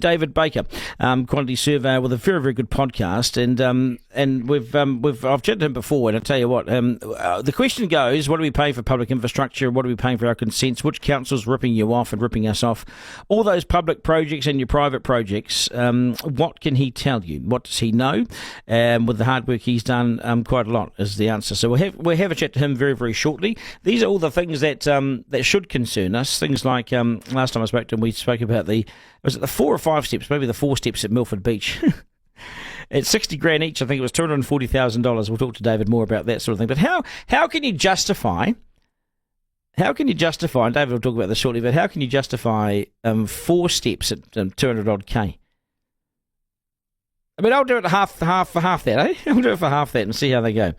David Baker, quantity surveyor with a very, very good podcast, and I've chatted to him before, and I tell you what, the question goes: what do we pay for public infrastructure? What are we paying for our consents? Which council's ripping you off and ripping us off? All those public projects and your private projects. What can he tell you? What does he know? With the hard work he's done, quite a lot is the answer. So we'll have a chat to him very, very shortly. These are all the things that should concern us. Things like last time I spoke to him, we spoke about was it the 4 or 5 steps, maybe the 4 steps at Milford Beach. At 60 grand each, I think it was $240,000. We'll talk to David more about that sort of thing. But how can you justify, and David will talk about this shortly, but how can you justify 4 steps at 200 odd K? I mean, I'll do it half for half that, eh? I'll do it for half that and see how they go.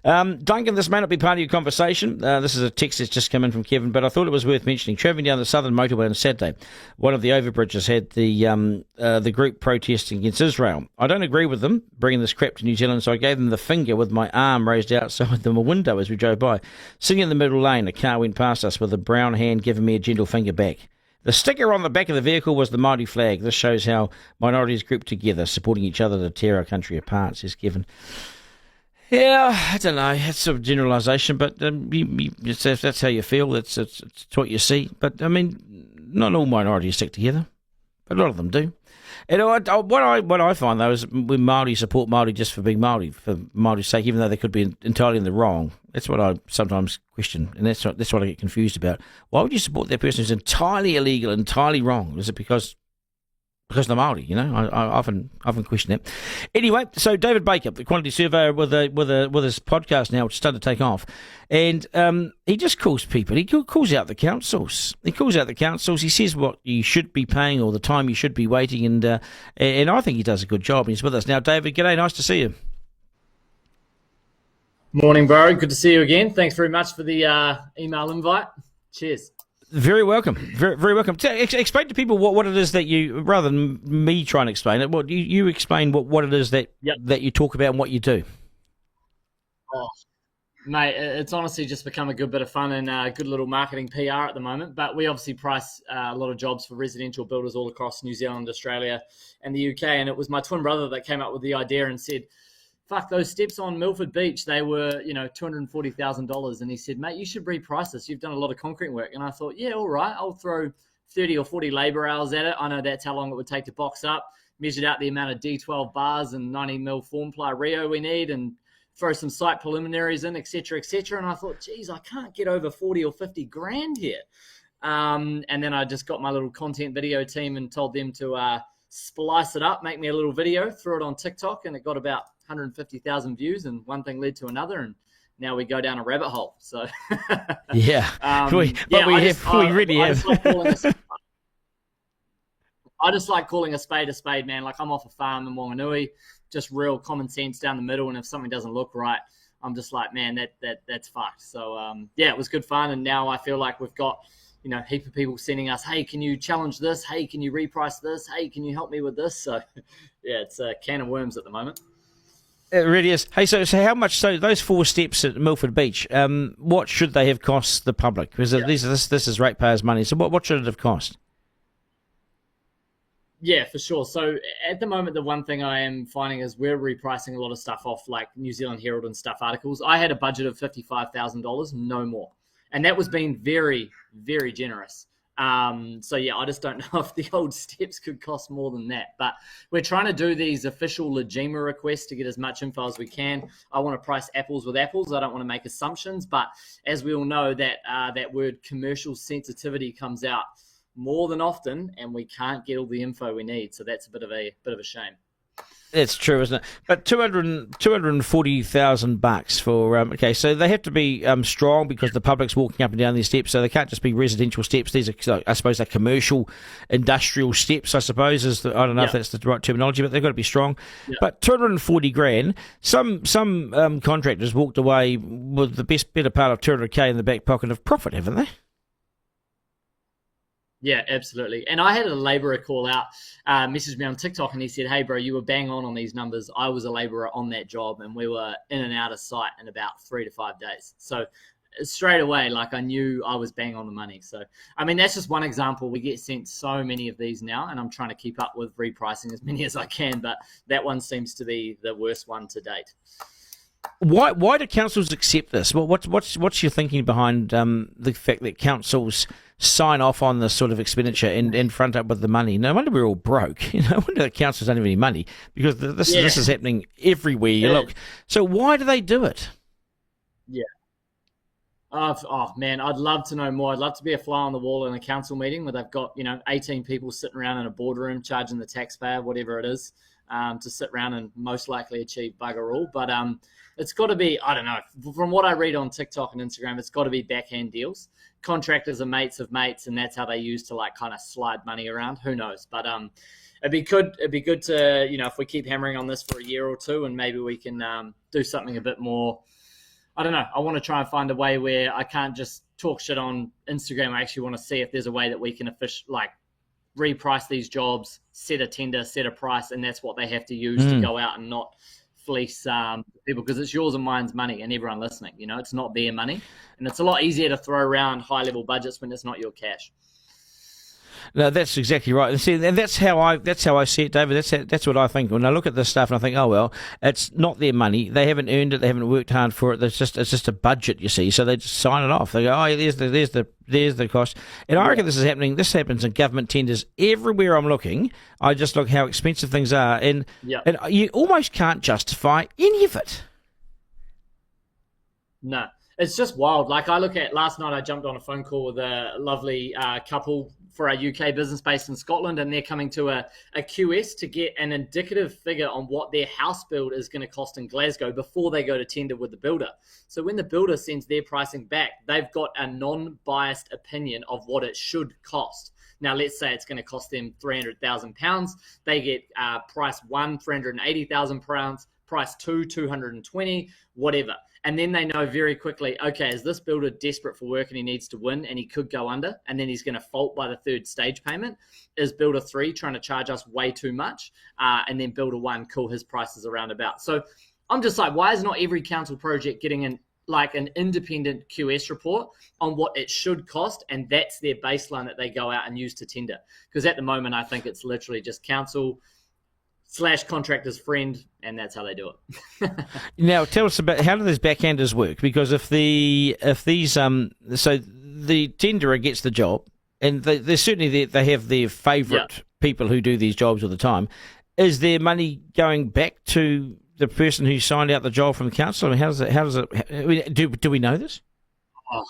Duncan, this may not be part of your conversation. This is a text that's just come in from Kevin, but I thought it was worth mentioning. Travelling down the southern motorway on Saturday, one of the overbridges had the group protesting against Israel. I don't agree with them bringing this crap to New Zealand, so I gave them the finger with my arm raised outside them a window as we drove by. Sitting in the middle lane, a car went past us with a brown hand giving me a gentle finger back. The sticker on the back of the vehicle was the Māori flag. This shows how minorities group together, supporting each other to tear our country apart, says Kevin. Yeah, I don't know. It's a generalisation, but that's how you feel. It's what you see. But, I mean, not all minorities stick together. A lot of them do. And what I find, though, is when Māori support Māori just for being Māori, for Māori's sake, even though they could be entirely in the wrong. That's what I sometimes question, and that's what I get confused about. Why would you support that person who's entirely illegal, entirely wrong? Is it because they're Māori? You know, I often question that. Anyway, so David Baker, the quantity surveyor with his podcast now, which is starting to take off, and he just calls people. He calls out the councils. He says what you should be paying or the time you should be waiting, and I think he does a good job. He's with us now. David, g'day, nice to see you. Morning, bro. Good to see you again. Thanks very much for the email invite. Cheers. Very welcome. Very, very welcome. Explain to people what it is that you, rather than me trying to explain it, what you explain what it is that you talk about and what you do. Oh, mate, it's honestly just become a good bit of fun and good little marketing PR at the moment. But we obviously price a lot of jobs for residential builders all across New Zealand, Australia, and the UK. And it was my twin brother that came up with the idea and said, fuck, those steps on Milford Beach, they were, $240,000. And he said, mate, you should reprice this. You've done a lot of concrete work. And I thought, yeah, all right, I'll throw 30 or 40 labour hours at it. I know that's how long it would take to box up, measured out the amount of D12 bars and 90 mil form ply Rio we need, and throw some site preliminaries in, et cetera, et cetera. And I thought, geez, I can't get over 40 or 50 grand here. And then I just got my little content video team and told them to splice it up, make me a little video, threw it on TikTok, and it got about 150,000 views, and one thing led to another, and now we go down a rabbit hole. So yeah, we really have. I just like calling a spade, man. Like, I'm off a farm in Wanganui, just real common sense down the middle, and if something doesn't look right, I'm just like, man, that's fucked. So it was good fun, and now I feel like we've got a heap of people sending us, hey, can you challenge this? Hey, can you reprice this? Hey, can you help me with this? So yeah, it's a can of worms at the moment. It really is. Hey, so how much? So those 4 steps at Milford Beach, what should they have cost the public? Because this is ratepayers' money. So what should it have cost? Yeah, for sure. So at the moment, the one thing I am finding is we're repricing a lot of stuff off like New Zealand Herald and stuff articles. I had a budget of $55,000, no more, and that was being very, very generous. So yeah, I just don't know if the old steps could cost more than that, but we're trying to do these official Legima requests to get as much info as we can. I want to price apples with apples. I don't want to make assumptions, but as we all know, that that word commercial sensitivity comes out more than often, and we can't get all the info we need. So that's a bit of a shame. It's true, isn't it? But $240,000 for okay. So they have to be strong because the public's walking up and down these steps. So they can't just be residential steps. These are, I suppose, they're commercial, industrial steps. I suppose I don't know if that's the right terminology, but they've got to be strong. Yeah. But $240,000. Some contractors walked away with the better part of $200K in the back pocket of profit, haven't they? Yeah, absolutely. And I had a labourer call out, message me on TikTok, and he said, hey, bro, you were bang on these numbers. I was a labourer on that job, and we were in and out of site in about 3 to 5 days. So straight away, like I knew I was bang on the money. So, I mean, that's just one example. We get sent so many of these now, and I'm trying to keep up with repricing as many as I can, but that one seems to be the worst one to date. Why do councils accept this? Well, what's your thinking behind the fact that councils sign off on this sort of expenditure and front up with the money? No wonder we're all broke. No wonder the councils don't have any money, because this is happening everywhere you look. So why do they do it? Yeah. Oh man, I'd love to know more. I'd love to be a fly on the wall in a council meeting where they've got 18 people sitting around in a boardroom charging the taxpayer whatever it is to sit around and most likely achieve bugger all. But it's got to be, I don't know, from what I read on TikTok and Instagram, it's got to be backhand deals. Contractors are mates of mates, and that's how they use to like kind of slide money around. Who knows? But it'd be good to if we keep hammering on this for a year or two, and maybe we can do something a bit more. I don't know. I want to try and find a way where I can't just talk shit on Instagram. I actually want to see if there's a way that we can reprice these jobs, set a tender, set a price, and that's what they have to use to go out and not fleece people, because it's yours and mine's money, and everyone listening, it's not their money, and it's a lot easier to throw around high level budgets when it's not your cash. No, that's exactly right. And see, and that's how I see it, David. That's what I think when I look at this stuff, and I think, oh well, it's not their money. They haven't earned it. They haven't worked hard for it. It's just a budget, you see. So they just sign it off. They go, oh, yeah, there's the cost. And I reckon this is happening. This happens in government tenders everywhere I'm looking. I just look how expensive things are, and you almost can't justify any of it. No. It's just wild. Like I look at last night, I jumped on a phone call with a lovely couple for our UK business based in Scotland, and they're coming to a QS to get an indicative figure on what their house build is going to cost in Glasgow before they go to tender with the builder. So when the builder sends their pricing back, they've got a non-biased opinion of what it should cost. Now, let's say it's going to cost them £300,000. They get price one, £380,000, price two, 220, whatever. And then they know very quickly, okay, is this builder desperate for work and he needs to win and he could go under, and then he's going to fault by the third stage payment? Is builder 3 trying to charge us way too much? And then builder 1, cool, his price is around about. So I'm just like, why is not every council project getting an independent QS report on what it should cost, and that's their baseline that they go out and use to tender? Because at the moment, I think it's literally just council / contractor's friend, and that's how they do it. Now, tell us about how do these backhanders work? Because if the tenderer gets the job, and they're certainly they have their favourite people who do these jobs all the time, is their money going back to the person who signed out the job from the council? I mean, how does it? Do we know this? Oh.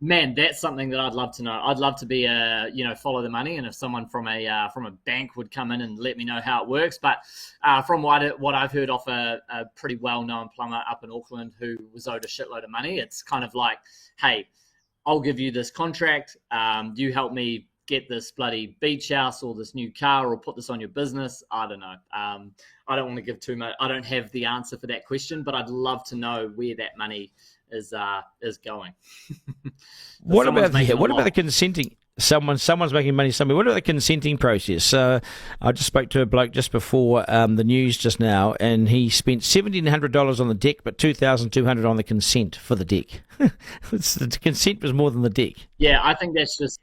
Man, that's something that I'd love to know. I'd love to be follow the money, and if someone from a bank would come in and let me know how it works. But from what I've heard off a pretty well-known plumber up in Auckland who was owed a shitload of money, it's kind of like, hey, I'll give you this contract. You help me get this bloody beach house or this new car or put this on your business. I don't know. I don't want to give too much. I don't have the answer for that question, but I'd love to know where that money is going. What about the consenting? Someone's making money somewhere. What about the consenting process? I just spoke to a bloke just before the news just now, and he spent $1,700 on the deck, but $2,200 on the consent for the deck. The consent was more than the deck. Yeah, I think that's just.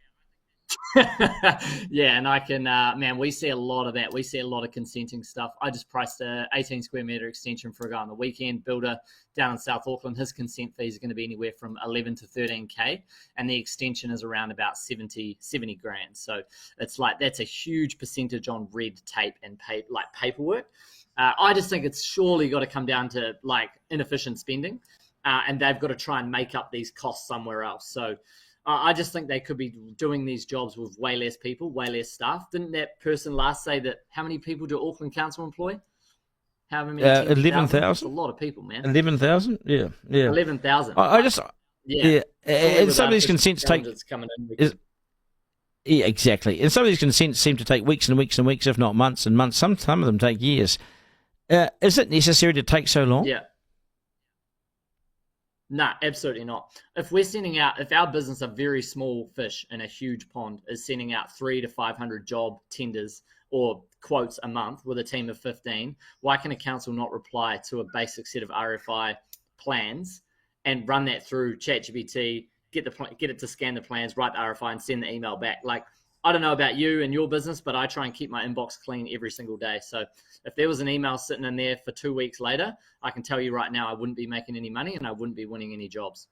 Yeah, and I can, man, we see a lot of that. We see a lot of consenting stuff. I just priced a 18 square meter extension for a guy on the weekend, builder down in South Auckland. His consent fees are going to be anywhere from 11 to 13K, and the extension is around about 70 grand. So it's like, that's a huge percentage on red tape and paperwork. I just think it's surely got to come down to like inefficient spending, and they've got to try and make up these costs somewhere else. So I just think they could be doing these jobs with way less people, way less staff. Didn't that person last say that how many people do Auckland Council employ? How many? 11,000. That's a lot of people, man. 11,000? Yeah. 11,000. I just... Yeah. And some of these consents take... Yeah, exactly. And some of these consents seem to take weeks and weeks and weeks, if not months and months. Some of them take years. Is it necessary to take so long? Yeah. No, absolutely not. If our business, a very small fish in a huge pond, is sending out 300 to 500 job tenders or quotes a month with a team of 15, why can a council not reply to a basic set of RFI plans and run that through ChatGPT, get it to scan the plans, write the RFI, and send the email back. Like, I don't know about you and your business, but I try and keep my inbox clean every single day. So if there was an email sitting in there for 2 weeks later, I can tell you right now I wouldn't be making any money and I wouldn't be winning any jobs.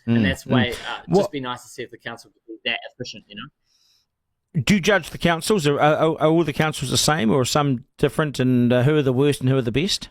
And that's why just be nice to see if the council could be that efficient, you know. Do you judge the councils? Are all the councils the same, or are some different? And who are the worst and who are the best?